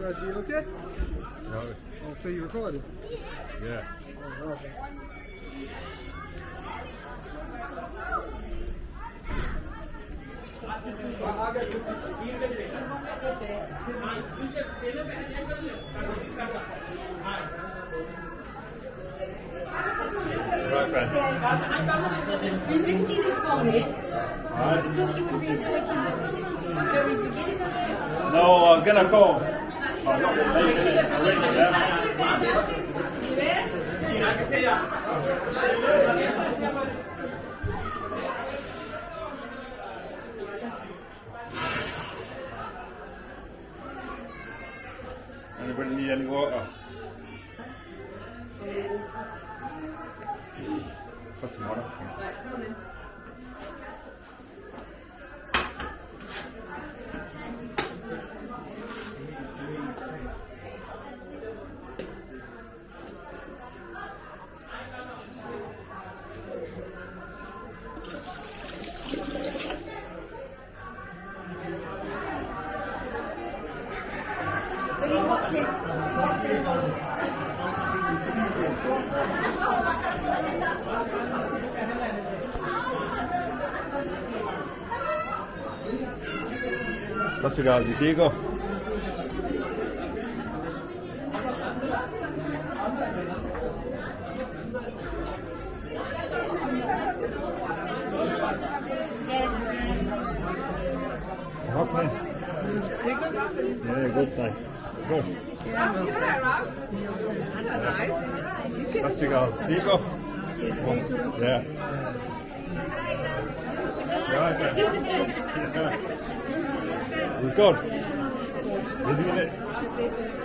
Are you okay? No. Oh, so you recorded? Yeah. Oh, right. Right, Ben. We missed you this morning. I thought you would be taking the very beginning of it. No, I'm gonna call. I'm not gonna leave it. I'm waiting for them. Anybody need any water? For tomorrow. What's your guys? Here you go. Okay. Yeah, good thing. Go. That's your guys. Here you go. Yeah. Right then. Yeah. We're good. Busy with it.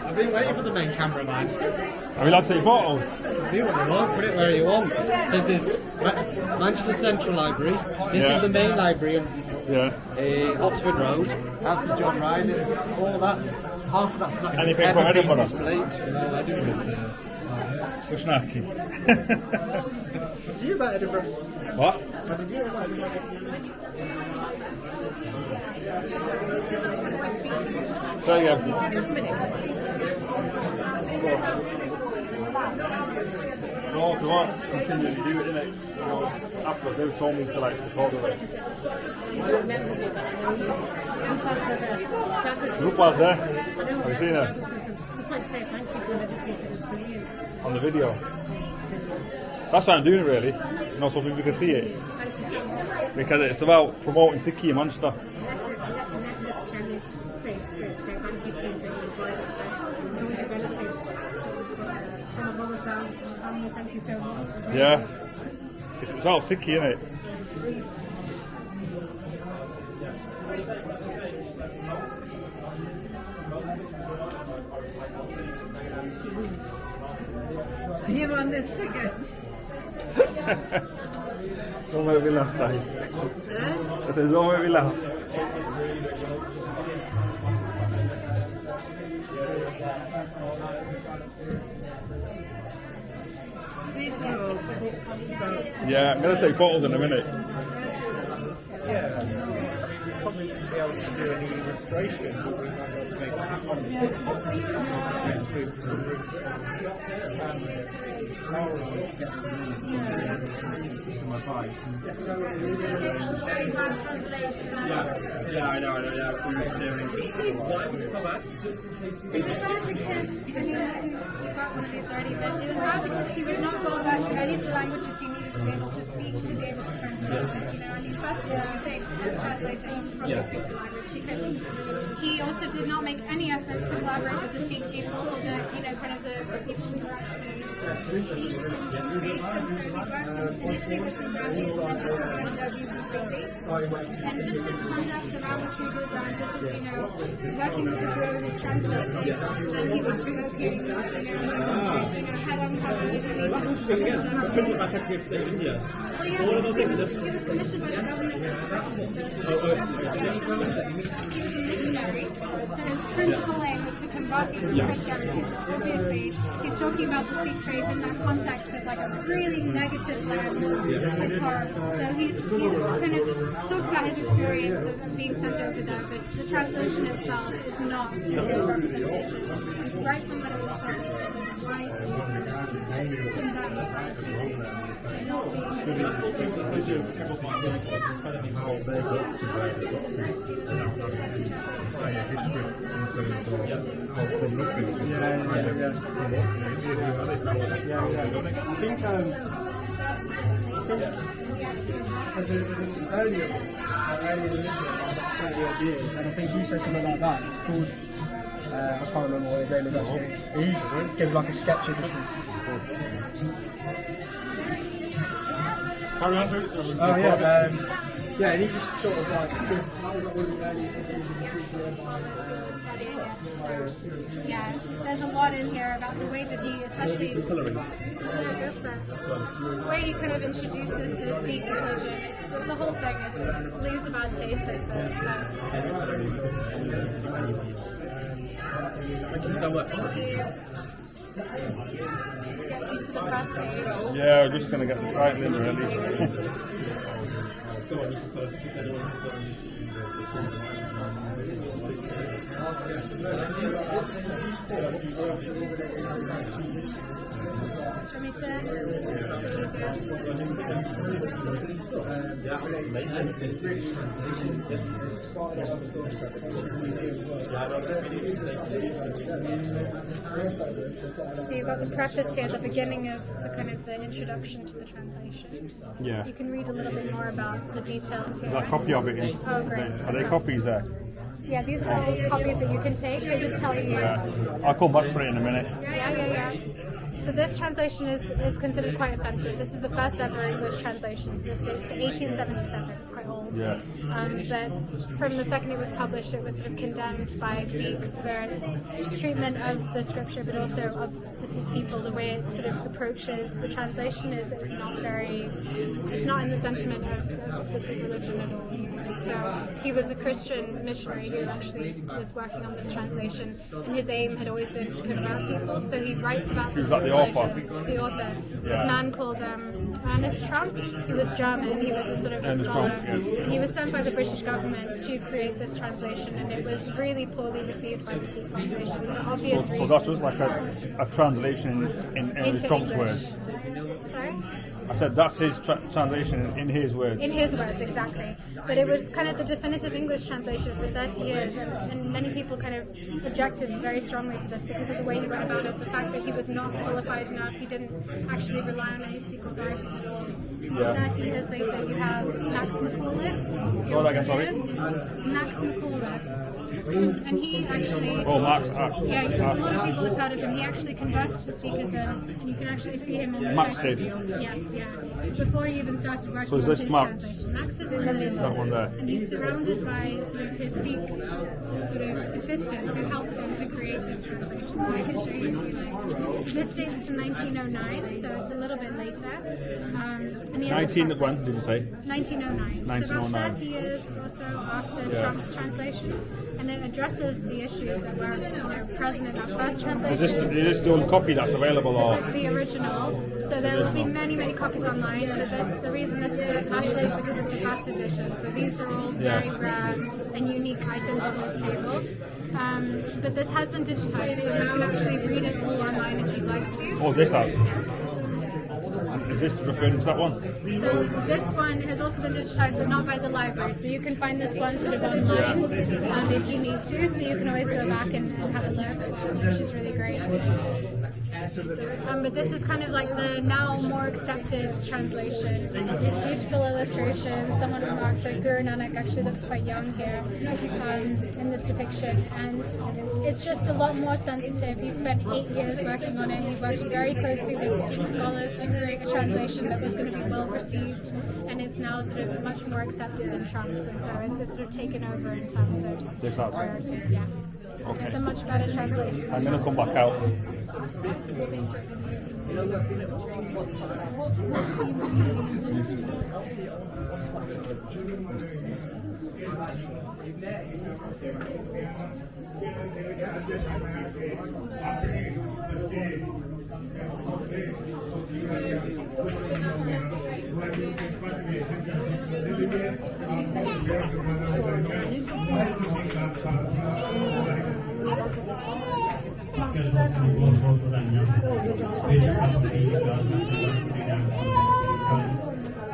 I've been waiting for the main cameraman. Are we allowed to take photos? Do what you want, put it where you want. So there's Manchester Central Library, this is the main library on Oxford Road, that's the John Riley, all that's, half of that's not Anything for Edinburgh? displayed. No, Edinburgh's We're snarky. Did you hear about Edinburgh? What? Did you hear about Edinburgh? Say again. No, if you want to continue to do it, innit? You know, after they've told me to like record it. Group was there. Have you seen her? On the video. That's why I'm doing it really. You know, so people can see it. Because it's about promoting Sikhi in Manchester. Yeah. It's all Sikhi, isn't it? Are you on this again? Don't make me laugh, Daddy. Don't make me laugh. These are all books about... Yeah, I'm going to take photos in a minute. Yeah, we'd probably be able to do any illustration, but we might be able to make that Yeah, I know, yeah. It was hard because when you got one of these already, but it was hard because he was not well versed in any of the languages you needed to be able to speak, to be able to translate. And firstly, I think as a translator, he should probably speak the language. He also did not make any effort to collaborate with the Sikh people, or the kind of the people who were actually Sikh and create them. So he worked initially with the Brahmins, and just his conduct around the Sri Guru Granth, working with the Guru as translator, and he was provoking, head on cover. Well, yeah, he was commissioned by the government. He was a missionary, so his principal aim was to convert Christianity. So obviously, he's talking about the Sikh faith in that context of like a really negative lens. It's horrible. So he's kind of talks about his experience of being sent over there, but the translation itself is not a representation. It's right from what it was started. Right from that. As an earlier and I think he says something like that. It's called I can't remember what his name is actually. He gives like a sketch of the Sikhs. Carry on. Yeah, and he just sort of like yeah, there's a lot in here about the way that he, especially the way he kind of introduces the Sikh religion. The whole thing leaves a bad taste, I suppose. Thank you so much. Get you to the press page. Yeah, we're just going to get the title in really. So you've got the preface here at the beginning of the kind of the introduction to the translation. Yeah. You can read a little bit more about the details here. There's a copy of it. Oh, great. Are there copies there? Yeah, these are all copies that you can take. They just tell you. Yeah. I'll come back for it in a minute. Yeah. So this translation is considered quite offensive. This is the first ever English translation, so this dates to 1877. It's quite old. Yeah. But from the second it was published, it was sort of condemned by Sikhs for its treatment of the scripture, but also of the Sikh people. The way it sort of approaches the translation is not in the sentiment of the Sikh religion at all. So he was a Christian missionary who actually was working on this translation, and his aim had always been to convert people. So he writes about this. Was that the author? The author. This man called Ernest Trumpp. He was German. He was a sort of a scholar. And he was sent by the British government to create this translation, and it was really poorly received by the Sikh population for obvious reasons. So that's just like a translation in Ernest Trump's words. Sorry? I said that's his translation in his words. In his words, exactly. But it was kind of the definitive English translation for 30 years, and many people kind of objected very strongly to this because of the way he went about it, the fact that he was not qualified enough, he didn't actually rely on any Sikh authorities at all. 30 years later, you have Max Macauliffe. Say that again, sorry? Max Macauliffe. And he actually... Oh, Max. Yeah, a lot of people have heard of him. He actually converted to Sikhism, and you can actually see him on the Max show. did? Yes, yeah. Before he even started working So is on this his Max? translation. Max is in the middle. That one there. And he's surrounded by sort of his Sikh sort of assistants who helped him to create this translation. So I can show you. So this dates to 1909, so it's a little bit later. And he has when did you say? 1909. So about 30 years or so after Trump's translation, and it addresses the issues that were present in that first translation. Is this the only copy that's available? Or? This is the original. So there will be many, many copies online. But the reason this is so special is because it's a first edition. So these are all very rare and unique items on this table. But this has been digitized, so you can actually read it all online if you'd like to. Oh, this has. Is this referring to that one? So this one has also been digitized, but not by the library. So you can find this one sort of online if you need to. So you can always go back and have a look, which is really great. But this is kind of like the now more accepted translation. These beautiful illustrations. Someone remarked that Guru Nanak actually looks quite young here in this depiction, and it's just a lot more sensitive. He spent 8 years working on it. He worked very closely with Sikh scholars to create a translation that was going to be well received, and it's now sort of much more accepted than Trump's, and so it's sort of taken over in terms of This has. priorities. Yeah. Okay. It's a much better translation. I'm going to come back out.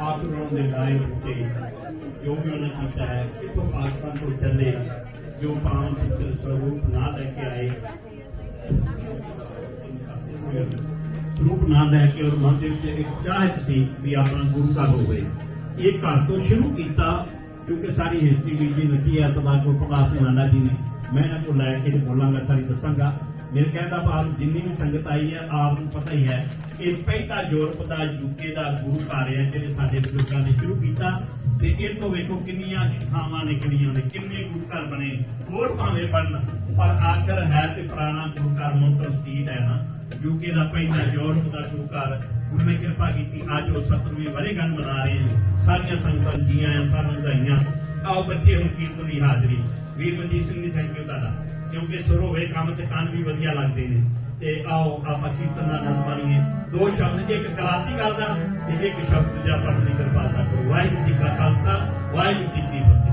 ਆਪ ਨੂੰ ਦੇ live ਤੇ ਜੋ ਵੀ ਉਹਨਾਂ ਕੀਤਾ ਹੈ ਇਥੋਂ ਪਾਕਿਸਤਾਨ ਤੋਂ ਚੱਲੇ ਜੋ ਪਾਵਨ ਸਰੂਪ ਨਾ ਲੈ ਕੇ ਆਏ ਸਰੂਪ ਨਾ ਲੈ ਕੇ ਔਰ ਮਨ ਦੇ ਵਿੱਚ ਇੱਕ ਚਾਹਤ ਸੀ ਵੀ ਆਪਣਾ ਗੁਰੂ ਘਰ ਹੋਵੇ ਇਹ ਘਰ ਤੋਂ ਸ਼ੁਰੂ ਕੀਤਾ ਕਿਉਂਕਿ ਸਾਰੀ ਹਿਸਟਰੀ ਵੀ ਜੀ ਲਿਖੀ ਹੈ ਸਦਾ ਕੋ ਪ੍ਰਕਾਸ਼ ਨਾਨਾ ਜੀ ਨੇ ਮੈਂ ਇਹਨਾਂ ਕੋਲ ਲੈ ਕੇ ਬੋਲਾਂਗਾ ਸਾਰੀ ਦੱਸਾਂਗਾ ਮੇਰੇ ਕਹਿਣ ਦਾ ਭਾਵ ਜਿੰਨੀ ਵੀ ਸੰਗਤ ਆਈ ਹੈ ਆਪ ਨੂੰ ਪਤਾ ਹੀ ਹੈ ਕਿ ਪਹਿਲਾ ਯੂਰਪ ਦਾ ਯੂਕੇ ਦਾ ਗੁਰੂ ਘਰ ਹੈ ਜਿਹੜੇ ਸਾਡੇ ਬਜ਼ੁਰਗਾਂ ਨੇ ਸ਼ੁਰੂ ਕੀਤਾ ਤੇ ਇਹ ਤੋਂ ਵੇਖੋ ਕਿੰਨੀਆਂ ਸ਼ਿਖਾਵਾਂ ਨਿਕਲੀਆਂ ਨੇ ਕਿੰਨੇ ਗੁਰੂ ਘਰ ਬਣੇ ਹੋਰ ਭਾਵੇਂ ਬਣਨ ਪਰ ਆਖਰ ਹੈ ਤੇ ਪੁਰਾਣਾ ਗੁਰੂ ਘਰ ਮੌਂਟਨ ਸਟਰੀਟ ਹੈ ਨਾ ਯੂਕੇ ਦਾ ਪਹਿਲਾ ਯੂਰਪ ਦਾ ਗੁਰੂ ਘਰ ਗੁਰੂ ਨੇ ਕਿਰਪਾ ਕੀਤੀ ਅੱਜ ਉਹ 70ਵੀਂ ਵਰ੍ਹੇਗੰਢ ਮਨਾ ਰਹੇ ਨੇ ਸਾਰੀਆਂ ਸੰਗਤਾਂ ਜੀਆਂ ਆ ਸਾਰੀਆਂ ਵਧਾਈਆਂ ਆਓ ਬੱਚੇ ਹੁਣ ਕੀਰਤਨ ਦੀ ਹਾਜ਼ਰੀ ਵੀਰ ਮਨਜੀਤ ਸਿੰਘ ਜੀ ਥੈਂਕ ਯੂ ਤੁਹਾਡਾ ਕਿਉਂਕਿ ਸੁਰ ਹੋਵੇ ਕੰਮ ਤੇ ਕੰਨ ਵੀ ਵਧੀਆ ਲੱਗਦੇ ਨੇ ਤੇ ਆਓ ਆਪਾਂ ਕੀਰਤਨ ਦਾ ਆਨੰਦ ਮਾਣੀਏ ਦੋ ਸ਼ਬਦ ਇੱਕ ਕਲਾਸੀ ਗੱਲ ਦਾ ਤੇ ਇੱਕ ਸ਼ਬਦ ਦੂਜਾ ਪੜ੍ਹਨ ਦੀ ਕਿਰਪਾਲਤਾ ਕਰੋ ਵਾਹਿਗੁਰੂ ਜੀ ਕਾ ਖਾਲਸਾ ਵਾਹਿਗੁਰੂ ਜੀ ਕੀ ਫਤਿਹ